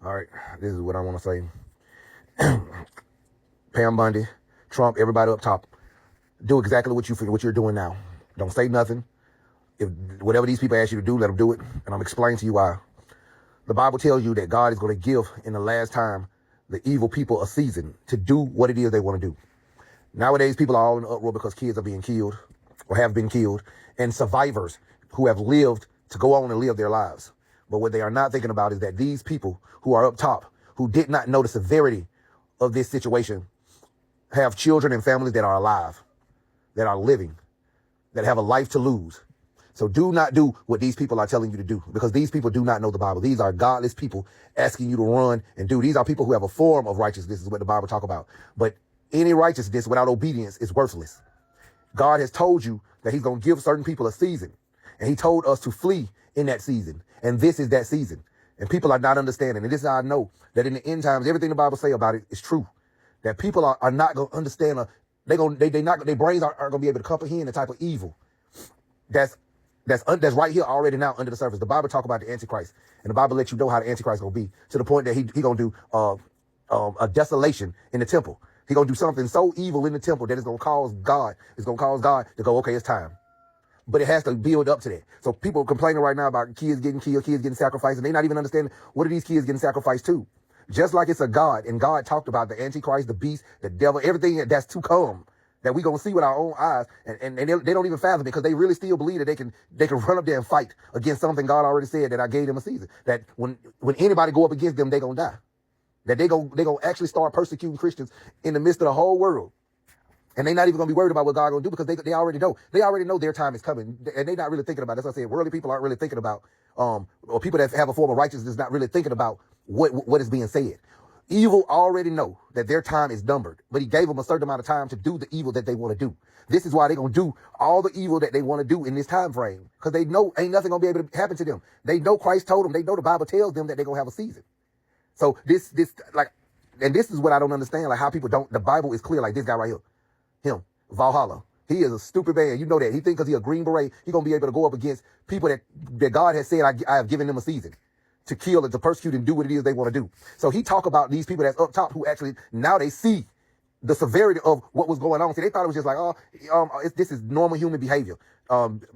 All right, this is what I want to say. Pam Bundy, Trump, everybody up top, do exactly what you're doing now. Don't say nothing. If whatever these people ask you to do, let them do it. And I'm explaining to you why. The Bible tells you that God is going to give in the last time the evil people a season to do what it is they want to do. Nowadays, people are all in an uproar because kids are being killed or have been killed, and survivors who have lived to go on and live their lives. But what they are not thinking about is that these people who are up top, who did not know the severity of this situation, have children and families that are alive, that are living, that have a life to lose. So do not do what these people are telling you to do, because these people do not know the Bible. These are godless people asking you to run and do. These are people who have a form of righteousness, is what the Bible talk about. But any righteousness without obedience is worthless. God has told you that he's going to give certain people a season, and he told us to flee in that season. And this is that season. And people are not understanding. And this is how I know that in the end times, everything the Bible say about it is true. That people are not going to understand. Their brains aren't going to be able to comprehend the type of evil that's right here already now under the surface. The Bible talk about the Antichrist, and the Bible lets you know how the Antichrist is going to be, to the point that he going to do a desolation in the temple. He going to do something so evil in the temple that it's going to cause God to go, okay, it's time. But it has to build up to that. So people complaining right now about kids getting killed, kids getting sacrificed, and they not even understanding what are these kids getting sacrificed to. Just like it's a God, and God talked about the Antichrist, the beast, the devil, everything that's to come, that we gonna see with our own eyes, and they don't even fathom it, because they really still believe that they can run up there and fight against something God already said, that I gave them a season. That when anybody go up against them, they gonna die. That they gonna actually start persecuting Christians in the midst of the whole world. And they're not even going to be worried about what God going to do, because they already know. They already know their time is coming, and they're not really thinking about it. That's what I said. Worldly people aren't really thinking about, or people that have a form of righteousness not really thinking about what is being said. Evil already know that their time is numbered, but he gave them a certain amount of time to do the evil that they want to do. This is why they're going to do all the evil that they want to do in this time frame, because they know ain't nothing going to be able to happen to them. They know Christ told them. They know the Bible tells them that they're going to have a season. So this is what I don't understand, like how people don't, the Bible is clear, like this guy right here. Him, Valhalla. He is a stupid man. You know that. He think because he's a Green Beret, he's going to be able to go up against people that God has said, I have given them a season to kill and to persecute and do what it is they want to do. So he talk about these people that's up top who actually, now they see the severity of what was going on. See, they thought it was just like, this is normal human behavior.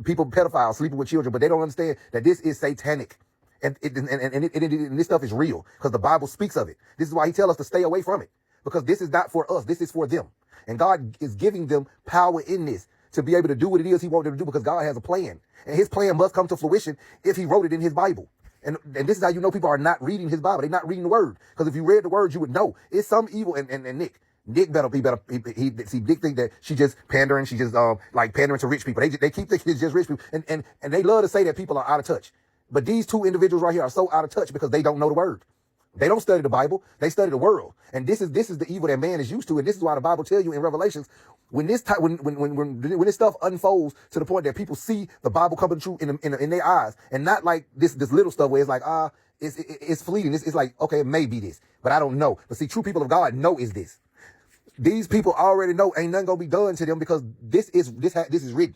People, pedophiles, sleeping with children, but they don't understand that this is satanic. And this stuff is real, because the Bible speaks of it. This is why he tells us to stay away from it, because this is not for us. This is for them. And God is giving them power in this to be able to do what it is he wanted them to do, because God has a plan. And his plan must come to fruition if he wrote it in his Bible. And this is how you know people are not reading his Bible. They're not reading the word. Because if you read the word, you would know. It's some evil. And Nick better, Nick think that she just pandering. She just like pandering to rich people. They keep thinking it's just rich people. And they love to say that people are out of touch. But these two individuals right here are so out of touch because they don't know the word. They don't study the Bible. They study the world. And this is the evil that man is used to. And this is why the Bible tells you in Revelations, when this stuff unfolds to the point that people see the Bible coming true in their eyes, and not like this little stuff where it's like, it's fleeting. It's like, okay, it may be this, but I don't know. But see, true people of God know is this. These people already know ain't nothing gonna be done to them, because this is written.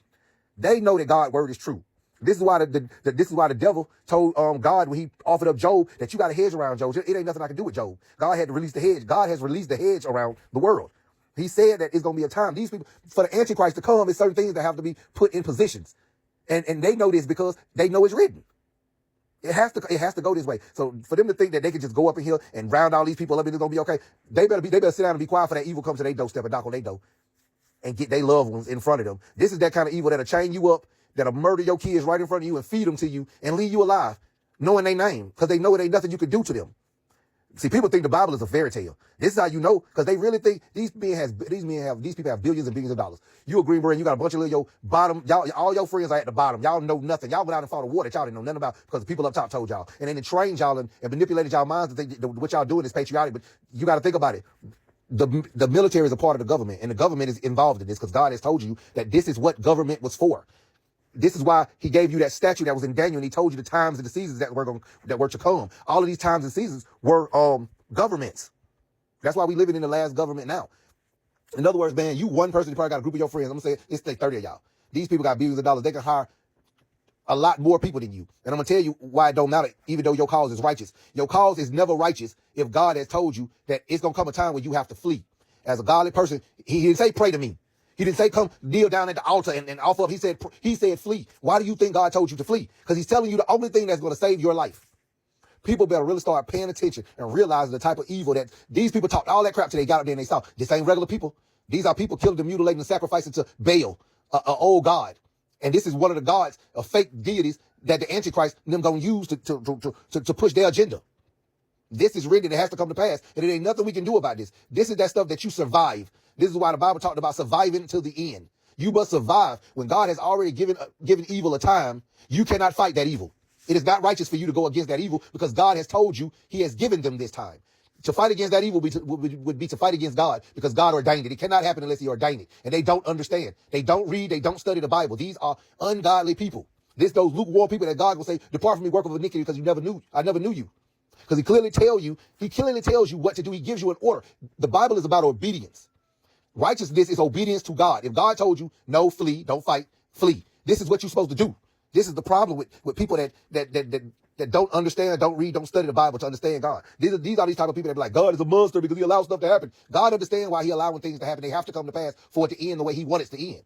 They know that God's word is true. This is why the devil told God when he offered up Job that you got a hedge around Job. It ain't nothing I can do with Job. God had to release the hedge. God has released the hedge around the world. He said that it's going to be a time. These people, for the Antichrist to come, there's certain things that have to be put in positions. And they know this because they know it's written. It has to go this way. So for them to think that they can just go up in here and round all these people up and it's going to be okay, they better sit down and be quiet for that evil comes to their doorstep and knock on their door and get their loved ones in front of them. This is that kind of evil that'll chain you up, that'll murder your kids right in front of you and feed them to you and leave you alive, knowing their name, because they know it ain't nothing you can do to them. See, people think the Bible is a fairy tale. This is how you know, because they really think these people have billions and billions of dollars. You a Green Beret, you got a bunch of little bottom, y'all, all your friends are at the bottom. Y'all know nothing. Y'all went out and fought a war that y'all didn't know nothing about, because the people up top told y'all. And then they trained y'all and manipulated y'all minds to think that what y'all doing is patriotic. But you got to think about it. The military is a part of the government, and the government is involved in this, because God has told you that this is what government was for. This is why he gave you that statue that was in Daniel, and he told you the times and the seasons that were to come. All of these times and seasons were governments. That's why we living in the last government now. In other words, man, you one person, you probably got a group of your friends. I'm gonna say it's like 30 of y'all. These people got billions of dollars. They can hire a lot more people than you. And I'm going to tell you why it don't matter, even though your cause is righteous. Your cause is never righteous if God has told you that it's going to come a time when you have to flee. As a godly person, he didn't say pray to me. He didn't say come kneel down at the altar and offer up. He said flee. Why do you think God told you to flee? Because he's telling you the only thing that's going to save your life. People better really start paying attention and realizing the type of evil that these people talked all that crap till they got up there and they saw. This ain't regular people. These are people killing and mutilating and sacrificing to Baal, an old god. And this is one of the gods of fake deities that the Antichrist and them gonna use to push their agenda. This is written. It has to come to pass. And it ain't nothing we can do about this. This is that stuff that you survive. This is why the Bible talked about surviving till the end. You must survive. When God has already given evil a time, you cannot fight that evil. It is not righteous for you to go against that evil because God has told you he has given them this time. To fight against that evil would be to fight against God because God ordained it. It cannot happen unless he ordained it. And they don't understand. They don't read. They don't study the Bible. These are ungodly people. Those lukewarm people that God will say, depart from me, work of iniquity, because I never knew you. Because he clearly tells you what to do. He gives you an order. The Bible is about obedience. Righteousness is obedience to God. If God told you, no, flee, don't fight, flee. This is what you're supposed to do. This is the problem with people that don't understand, don't read, don't study the Bible to understand God. These are these type of people that be like, God is a monster because he allows stuff to happen. God understands why he allowing things to happen. They have to come to pass for it to end the way he wants it to end.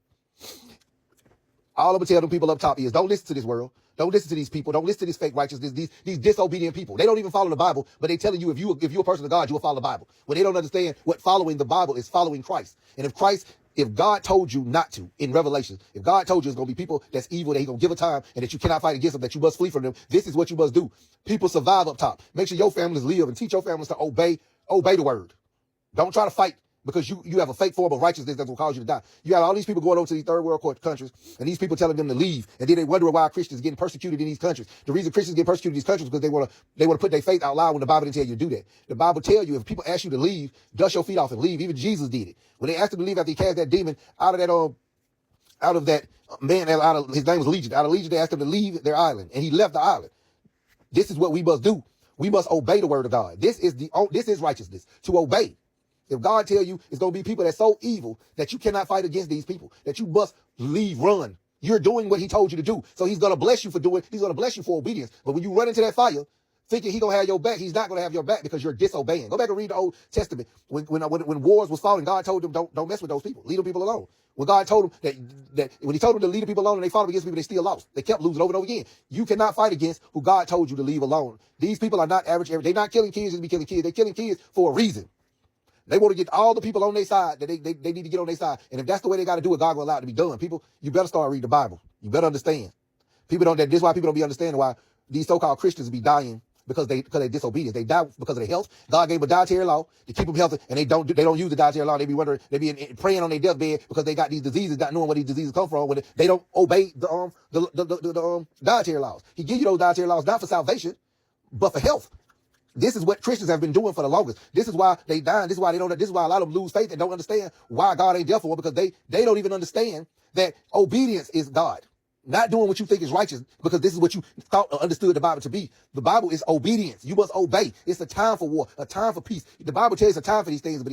All I'm going to tell them people up top is don't listen to this world. Don't listen to these people. Don't listen to these fake righteousness, these disobedient people. They don't even follow the Bible, but they telling you if you're a person of God, you will follow the Bible. When they don't understand what following the Bible is following Christ. And if God told you not to in Revelation, if God told you it's going to be people that's evil, that he's going to give a time and that you cannot fight against them, that you must flee from them, this is what you must do. People survive up top. Make sure your families live and teach your families to obey the word. Don't try to fight because you have a fake form of righteousness that will cause you to die. You have all these people going over to these third world countries and these people telling them to leave. And then they wonder why Christians getting persecuted in these countries. The reason Christians get persecuted in these countries is because they want to put their faith out loud when the Bible didn't tell you to do that. The Bible tells you if people ask you to leave, dust your feet off and leave. Even Jesus did it. When they asked him to leave after he cast that demon out of that man, his name was Legion. Out of Legion, they asked him to leave their island and he left the island. This is what we must do. We must obey the word of God. This is righteousness, to obey. If God tell you it's going to be people that's so evil that you cannot fight against these people, that you must leave, run. You're doing what he told you to do. So he's going to bless you for he's going to bless you for obedience. But when you run into that fire, thinking he's going to have your back, he's not going to have your back because you're disobeying. Go back and read the Old Testament. When wars was falling, God told them, don't mess with those people. Leave them people alone. When God told them when he told them to leave the people alone and they fought against people, they still lost. They kept losing over and over again. You cannot fight against who God told you to leave alone. These people are not average. They're not killing kids just to be killing kids. They're killing kids for a reason. They want to get all the people on their side that they need to get on their side. And if that's the way they got to do it, God will allow it to be done. People, you better start reading the Bible. You better understand. This is why people don't be understanding why these so-called Christians be dying because they're disobedient. They die because of their health. God gave a dietary law to keep them healthy, and they don't use the dietary law. They be wondering, praying on their deathbed because they got these diseases, not knowing where these diseases come from when they don't obey the dietary laws. He gives you those dietary laws not for salvation, but for health. This is what Christians have been doing for the longest. This is why they die. This is why this is why a lot of them lose faith and don't understand why God ain't there for them, because they don't even understand that obedience is God. Not doing what you think is righteous because this is what you thought or understood the Bible to be. The Bible is obedience. You must obey. It's a time for war, a time for peace. The Bible tells you it's a time for these things, but